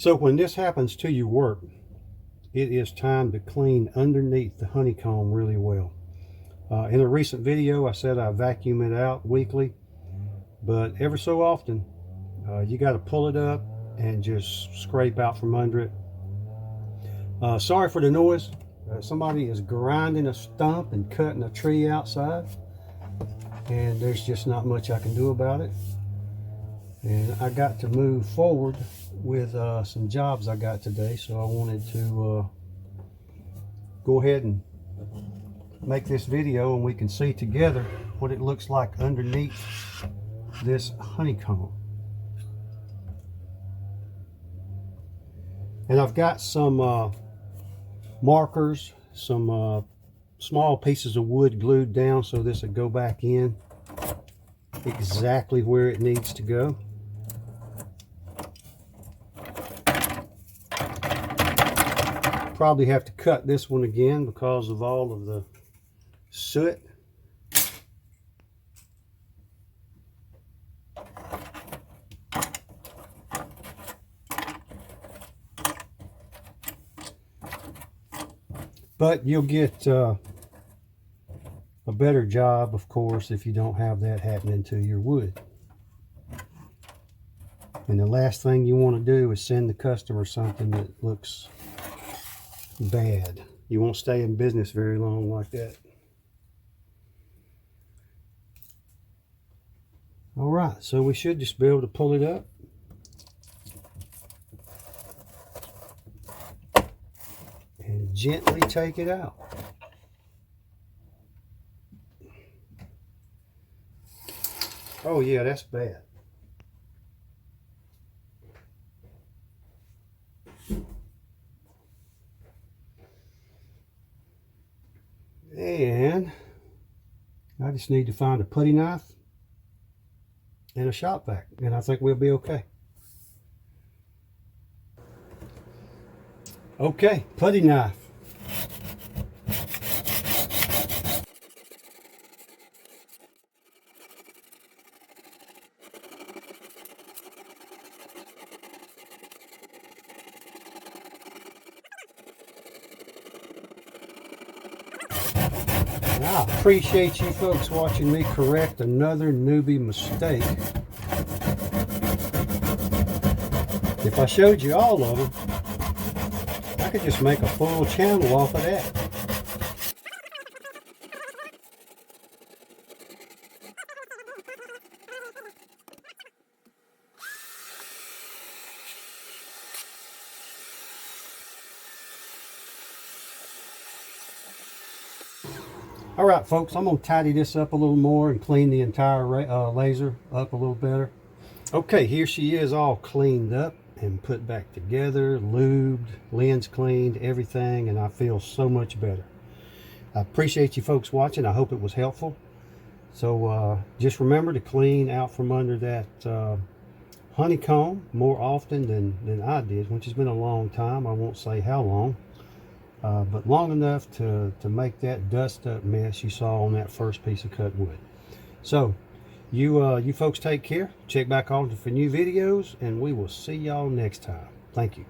So when this happens to your work, it is time to clean underneath the honeycomb really well. In a recent video, I said I vacuum it out weekly, but every so often, you got to pull it up and just scrape out from under it. Sorry for the noise. Somebody is grinding a stump and cutting a tree outside, and there's just not much I can do about it. And I got to move forward with some jobs I got today, so I wanted to go ahead and make this video, and we can see together what it looks like underneath this honeycomb. And I've got some markers, some small pieces of wood glued down so this would go back in exactly where it needs to go. Probably have to cut this one again because of all of the soot. But you'll get a better job, of course, if you don't have that happening to your wood. And the last thing you want to do is send the customer something that looks bad. You won't stay in business very long like that. All right, so we should just be able to pull it up. And gently take it out. Oh yeah, that's bad. And I just need to find a putty knife and a shop vac, and I think we'll be okay. Okay, putty knife. I appreciate you folks watching me correct another newbie mistake. If I showed you all of them, I could just make a full channel off of that. All right, folks, I'm going to tidy this up a little more and clean the entire laser up a little better. Okay, here she is all cleaned up and put back together, lubed, lens cleaned, everything, and I feel so much better. I appreciate you folks watching. I hope it was helpful. So just remember to clean out from under that honeycomb more often than I did, which has been a long time. I won't say how long. But long enough to make that dust up mess you saw on that first piece of cut wood. So you folks take care. Check back on for new videos, and we will see y'all next time. Thank you.